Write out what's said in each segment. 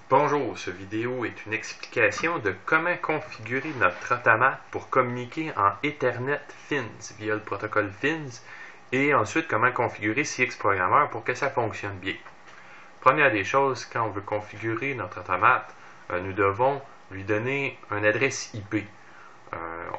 Bonjour, cette vidéo est une explication de comment configurer notre automate pour communiquer en Ethernet FINS via le protocole FINS et ensuite comment configurer CXProgrammer pour que ça fonctionne bien. Première des choses, quand on veut configurer notre automate, nous devons lui donner une adresse IP.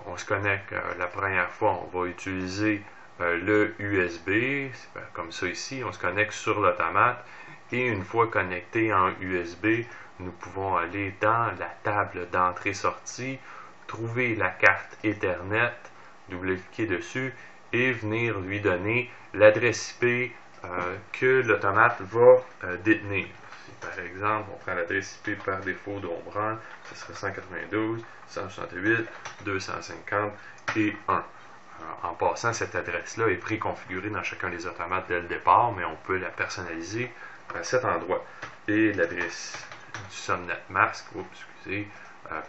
On se connecte la première fois, on va utiliser le USB, comme ça ici, on se connecte sur l'automate. Et une fois connecté en USB, nous pouvons aller dans la table d'entrée-sortie, trouver la carte Ethernet, double-cliquer dessus et venir lui donner l'adresse IP que l'automate va détenir. Si par exemple, on prend l'adresse IP par défaut d'Ombran, ce serait 192, 168, 250 et 1. En passant, cette adresse-là est préconfigurée dans chacun des automates dès le départ, mais on peut la personnaliser à cet endroit. Et l'adresse du subnet mask,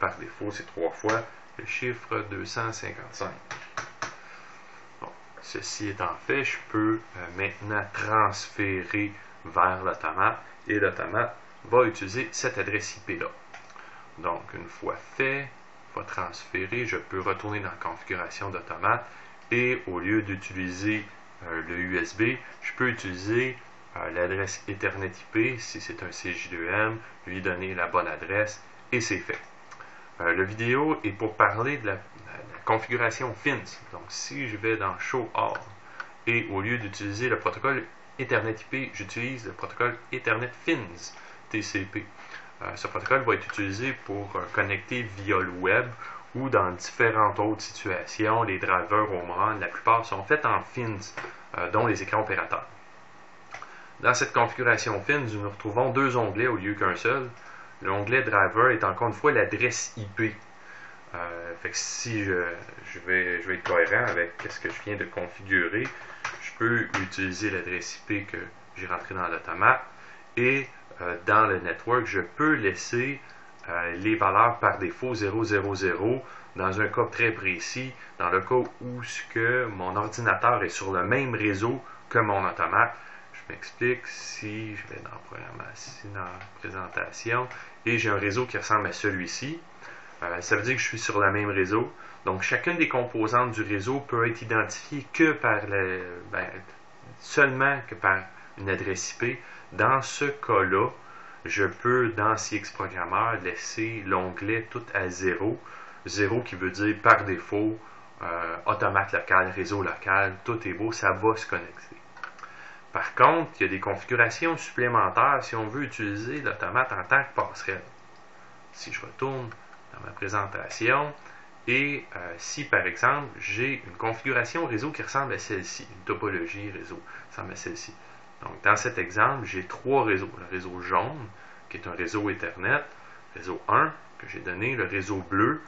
par défaut, c'est 3 fois le chiffre 255. Bon, ceci étant fait, je peux maintenant transférer vers l'automate et l'automate va utiliser cette adresse IP-là. Donc, une fois fait, une fois transféré, je peux retourner dans la configuration d'automate et au lieu d'utiliser le USB, je peux utiliser l'adresse Ethernet IP, si c'est un CJ2M, lui donner la bonne adresse, et c'est fait. La vidéo est pour parler de la configuration FINS. Donc, si je vais dans Show All, et au lieu d'utiliser le protocole Ethernet IP, j'utilise le protocole Ethernet FINS, TCP. Ce protocole va être utilisé pour connecter via le web ou dans différentes autres situations. Les drivers Omron, la plupart sont faits en FINS, dont les écrans opérateurs. Dans cette configuration FINS, nous retrouvons deux onglets au lieu qu'un seul. L'onglet Driver est encore une fois l'adresse IP. Fait que si je vais être cohérent avec ce que je viens de configurer, je peux utiliser l'adresse IP que j'ai rentrée dans l'automate et dans le network, je peux laisser les valeurs par défaut 000 dans un cas très précis, dans le cas où mon ordinateur est sur le même réseau que mon automate. Je m'explique, si je vais dans programmation, dans présentation, et j'ai un réseau qui ressemble à celui-ci, ça veut dire que je suis sur le même réseau. Donc, chacune des composantes du réseau peut être identifiée que par seulement que par une adresse IP. Dans ce cas-là, je peux, dans CXProgrammer, laisser l'onglet tout à 0. 0 qui veut dire par défaut, automate local, réseau local, tout est beau, ça va se connecter. Par contre, il y a des configurations supplémentaires si on veut utiliser l'automate en tant que passerelle. Si je retourne dans ma présentation et si par exemple j'ai une configuration réseau qui ressemble à celle-ci, une topologie réseau ressemble à celle-ci. Donc dans cet exemple, j'ai trois réseaux. Le réseau jaune, qui est un réseau Ethernet, réseau 1, que j'ai donné, le réseau bleu,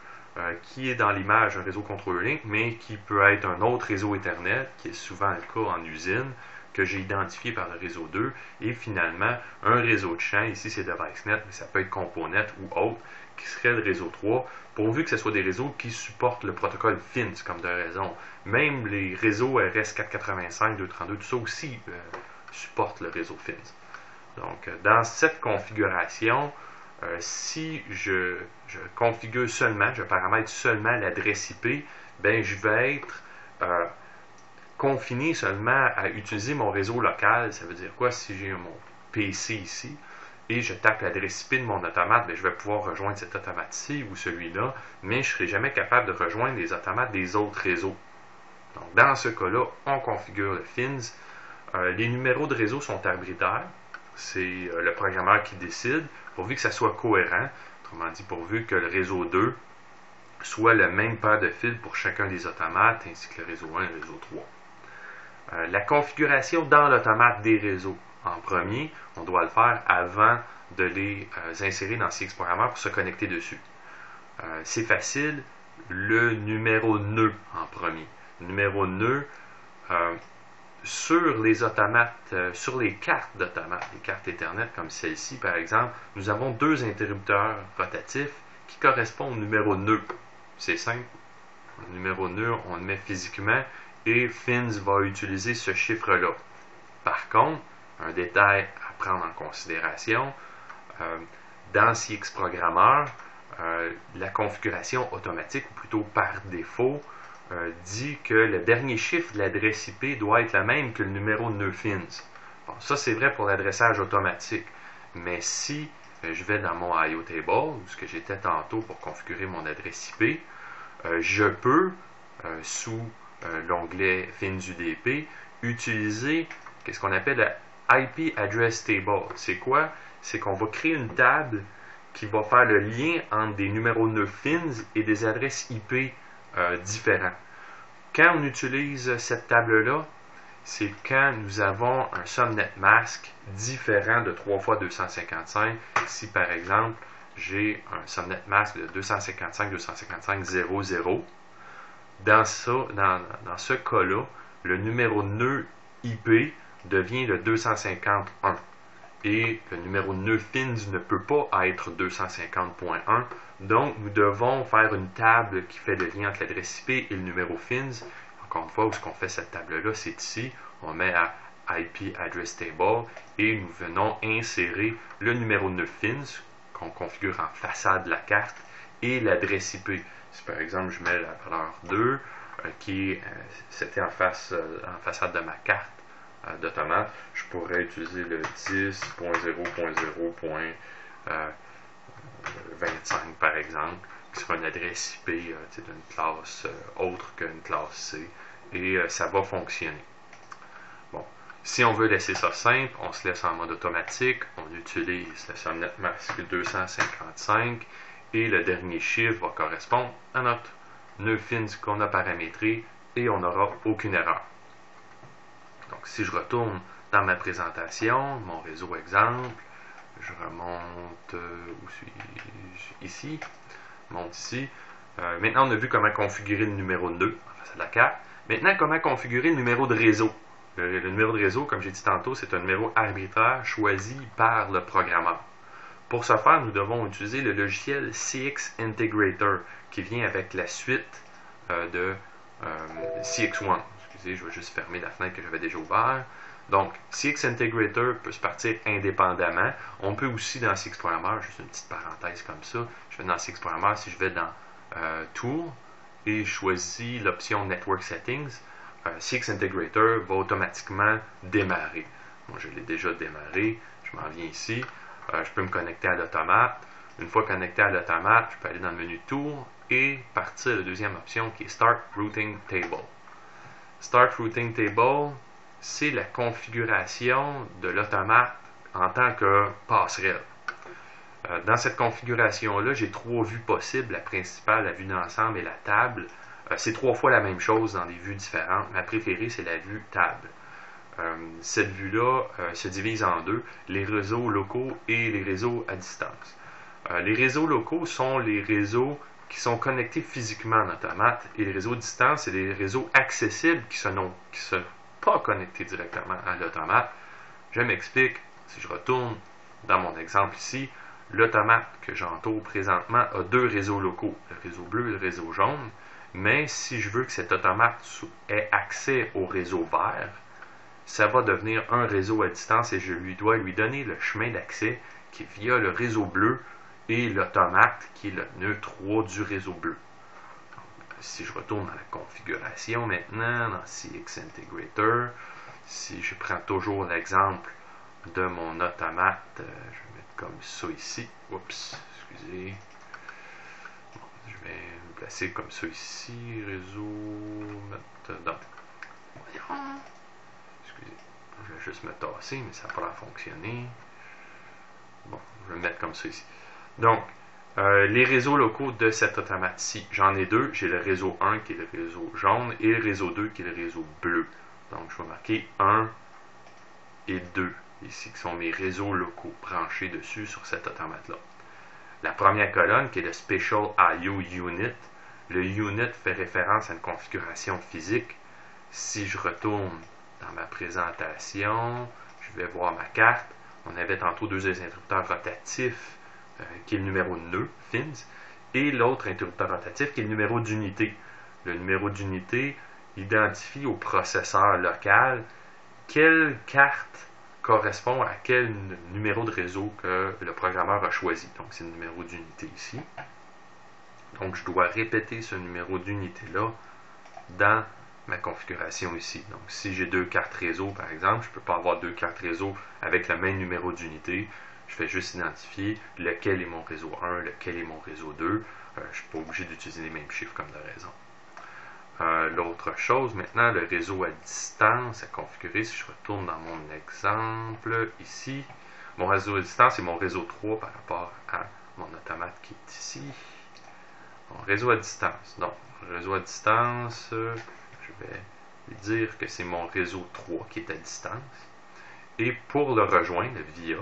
qui est dans l'image un réseau contrôleur link, mais qui peut être un autre réseau Ethernet, qui est souvent le cas en usine, que j'ai identifié par le réseau 2, et finalement un réseau de champ, ici c'est DeviceNet, mais ça peut être CompoNet ou autre, qui serait le réseau 3, pourvu que ce soit des réseaux qui supportent le protocole FINS comme de raison. Même les réseaux RS485, 232, tout ça aussi supportent le réseau FINS. Donc dans cette configuration, si je configure seulement, je paramètre seulement l'adresse IP, ben je vais être confiné seulement à utiliser mon réseau local. Ça veut dire quoi? Si j'ai mon PC ici et je tape l'adresse IP de mon automate, bien, je vais pouvoir rejoindre cet automate-ci ou celui-là, mais je ne serai jamais capable de rejoindre les automates des autres réseaux. Donc, dans ce cas-là, on configure le FINS. Les numéros de réseau sont arbitraires. C'est le programmeur qui décide, pourvu que ça soit cohérent. Autrement dit, pourvu que le réseau 2 soit le même paire de fils pour chacun des automates, ainsi que le réseau 1 et le réseau 3. La configuration dans l'automate des réseaux. En premier, on doit le faire avant de les insérer dans CXProgrammer pour se connecter dessus. C'est facile, le numéro nœud en premier. Le numéro nœud, sur les automates, sur les cartes d'automates, les cartes Ethernet comme celle-ci par exemple, nous avons deux interrupteurs rotatifs qui correspondent au numéro nœud. C'est simple, le numéro nœud, on le met physiquement et FINS va utiliser ce chiffre-là. Par contre, un détail à prendre en considération, Dans CXProgrammeur, la configuration automatique, ou plutôt par défaut, dit que le dernier chiffre de l'adresse IP doit être le même que le numéro de nœud fins. Bon, ça c'est vrai pour l'adressage automatique, mais si je vais dans mon IO Table, où ce que j'étais tantôt pour configurer mon adresse IP, je peux, sous l'onglet FINS-UDP, utiliser ce qu'on appelle le IP Address Table. C'est quoi? C'est qu'on va créer une table qui va faire le lien entre des numéros de nœud fins et des adresses IP différents. Quand on utilise cette table-là, c'est quand nous avons un subnet mask différent de 3 fois 255. Si par exemple, j'ai un subnet mask de 255.255.0.0, dans ce cas-là, le numéro de nœud IP devient le 251. Et le numéro de nœud fins ne peut pas être 250.1. Donc, nous devons faire une table qui fait le lien entre l'adresse IP et le numéro fins. Encore une fois, où ce qu'on fait cette table-là, c'est ici. On met à IP Address Table et nous venons insérer le numéro de nœud fins qu'on configure en façade de la carte et l'adresse IP. Si par exemple, je mets la valeur 2, c'était en façade de ma carte, d'automate, je pourrais utiliser le 10.0.0.25 par exemple, qui sera une adresse IP d'une classe autre qu'une classe C, et ça va fonctionner. Bon, si on veut laisser ça simple, on se laisse en mode automatique, on utilise le subnet mask 255, et le dernier chiffre va correspondre à notre nœud fins qu'on a paramétré, et on n'aura aucune erreur. Donc, si je retourne dans ma présentation, mon réseau exemple, je remonte, où suis-je? Ici, je monte ici. Maintenant, on a vu comment configurer le numéro de nœud en face de la carte. Maintenant, comment configurer le numéro de réseau? Le numéro de réseau, comme j'ai dit tantôt, c'est un numéro arbitraire choisi par le programmeur. Pour ce faire, nous devons utiliser le logiciel CX Integrator qui vient avec la suite de CX1. Excusez, je vais juste fermer la fenêtre que j'avais déjà ouverte. Donc, CX Integrator peut se partir indépendamment. On peut aussi dans CXProgrammeur, juste une petite parenthèse comme ça, je vais dans CXProgrammeur, si je vais dans Tool et je choisis l'option Network Settings, CX Integrator va automatiquement démarrer. Moi, je l'ai déjà démarré, je m'en viens ici. Je peux me connecter à l'automate. Une fois connecté à l'automate, je peux aller dans le menu Tool et partir de la deuxième option qui est Start Routing Table. Start Routing Table, c'est la configuration de l'automate en tant que passerelle. Dans cette configuration-là, j'ai 3 vues possibles, la principale, la vue d'ensemble et la table. C'est 3 fois la même chose dans des vues différentes. Ma préférée, c'est la vue table. Cette vue-là se divise en deux, les réseaux locaux et les réseaux à distance. Les réseaux locaux sont les réseaux qui sont connectés physiquement en automate, et les réseaux à distance, c'est les réseaux accessibles qui ne sont pas connectés directement à l'automate. Je m'explique, si je retourne dans mon exemple ici, l'automate que j'entoure présentement a 2 réseaux locaux, le réseau bleu et le réseau jaune, mais si je veux que cet automate ait accès au réseau vert, ça va devenir un réseau à distance et je dois lui donner le chemin d'accès qui est via le réseau bleu et l'automate qui est le nœud 3 du réseau bleu. Donc, si je retourne dans la configuration maintenant, dans CX Integrator, si je prends toujours l'exemple de mon automate, je vais mettre comme ça ici. Oups, excusez. Bon, je vais me placer comme ça ici. Réseau, mettre dans. Excusez, je vais juste me tasser, mais ça pourra fonctionner. Bon, je vais me mettre comme ça ici. Donc, les réseaux locaux de cet automate-ci, j'en ai 2. J'ai le réseau 1 qui est le réseau jaune et le réseau 2 qui est le réseau bleu. Donc, je vais marquer 1 et 2 ici, qui sont mes réseaux locaux branchés dessus sur cet automate-là. La première colonne, qui est le Special IO Unit, le unit fait référence à une configuration physique. Si je retourne dans ma présentation, je vais voir ma carte. On avait tantôt 2 interrupteurs rotatifs, qui est le numéro de nœud, fins, et l'autre interrupteur rotatif, qui est le numéro d'unité. Le numéro d'unité identifie au processeur local quelle carte correspond à quel numéro de réseau que le programmeur a choisi. Donc, c'est le numéro d'unité ici. Donc, je dois répéter ce numéro d'unité-là dans ma configuration ici. Donc, si j'ai deux cartes réseau, par exemple, je ne peux pas avoir deux cartes réseau avec le même numéro d'unité. Je fais juste identifier lequel est mon réseau 1, lequel est mon réseau 2. Je ne suis pas obligé d'utiliser les mêmes chiffres comme de raison. L'autre chose, maintenant, le réseau à distance à configurer. Si je retourne dans mon exemple ici, mon réseau à distance est mon réseau 3 par rapport à mon automate qui est ici. Mon réseau à distance. Donc, réseau à distance, je vais dire que c'est mon réseau 3 qui est à distance. Et pour le rejoindre via,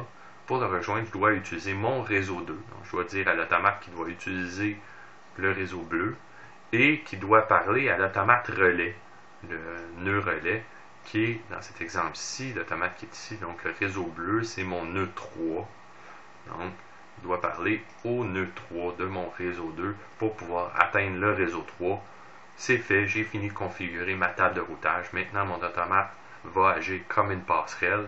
pour le rejoindre, je dois utiliser mon réseau 2. Donc, je dois dire à l'automate qu'il doit utiliser le réseau bleu et qui doit parler à l'automate relais, le nœud relais, qui est dans cet exemple-ci, l'automate qui est ici. Donc, le réseau bleu, c'est mon nœud 3. Donc, je dois parler au nœud 3 de mon réseau 2 pour pouvoir atteindre le réseau 3. C'est fait, j'ai fini de configurer ma table de routage. Maintenant, mon automate va agir comme une passerelle.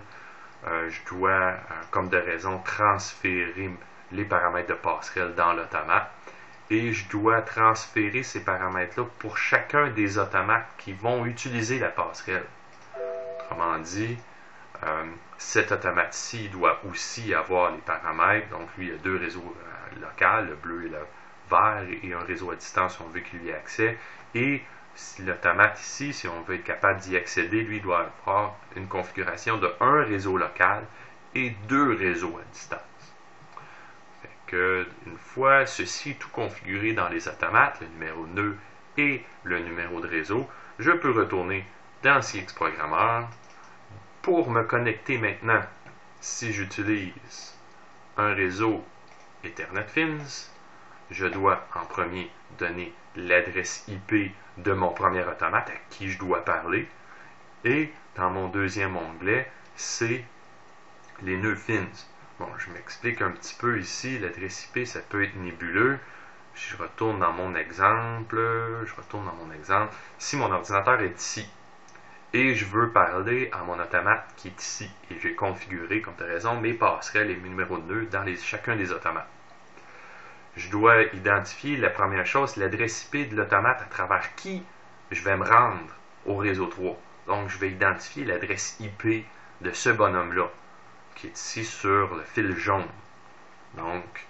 Je dois, comme de raison, transférer les paramètres de passerelle dans l'automate. Et je dois transférer ces paramètres-là pour chacun des automates qui vont utiliser la passerelle. Autrement dit, cet automate-ci doit aussi avoir les paramètres. Donc, lui, il y a deux réseaux locaux, le bleu et le vert, et un réseau à distance si on veut qu'il y ait accès. Et l'automate ici, si on veut être capable d'y accéder, lui doit avoir une configuration de un réseau local et deux réseaux à distance. Fait que, une fois ceci tout configuré dans les automates, le numéro de nœud et le numéro de réseau, je peux retourner dans CXProgrammeur pour me connecter maintenant. Si j'utilise un réseau Ethernet Fins, je dois en premier donner l'adresse IP de mon premier automate à qui je dois parler. Et dans mon deuxième onglet, c'est les nœuds fins. Bon, je m'explique un petit peu ici. L'adresse IP, ça peut être nébuleux. Je retourne dans mon exemple. Si mon ordinateur est ici et je veux parler à mon automate qui est ici, et j'ai configuré, comme tu as raison, mes passerelles et mes numéros de nœuds dans chacun des automates. Je dois identifier la première chose, l'adresse IP de l'automate à travers qui je vais me rendre au réseau 3. Donc, je vais identifier l'adresse IP de ce bonhomme-là, qui est ici sur le fil jaune. Donc,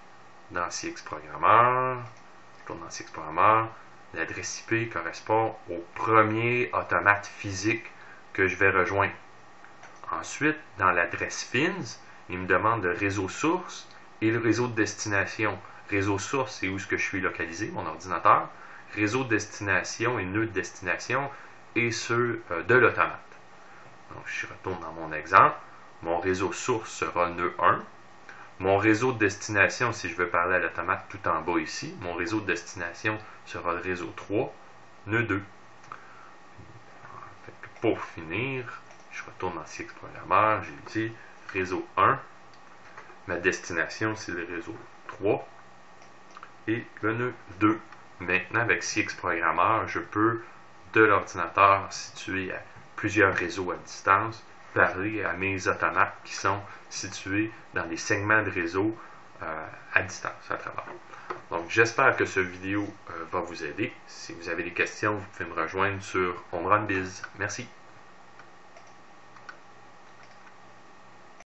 dans CXProgrammeur, je tourne dans CXProgrammeur, l'adresse IP correspond au premier automate physique que je vais rejoindre. Ensuite, dans l'adresse fins, il me demande le réseau source et le réseau de destination. Réseau source, c'est où est-ce que je suis localisé, mon ordinateur. Réseau de destination et nœud de destination et ceux de l'automate. Donc, je retourne dans mon exemple. Mon réseau source sera le nœud 1. Mon réseau de destination, si je veux parler à l'automate tout en bas ici, mon réseau de destination sera le réseau 3, nœud 2. Pour finir, je retourne dans CXProgrammeur, j'ai dit réseau 1. Ma destination, c'est le réseau 3. Et le nœud 2. Maintenant, avec CXProgrammeur, je peux, de l'ordinateur situé à plusieurs réseaux à distance, parler à mes automates qui sont situés dans les segments de réseau à distance, à travers. Donc, j'espère que cette vidéo va vous aider. Si vous avez des questions, vous pouvez me rejoindre sur HomeRunBiz. Merci.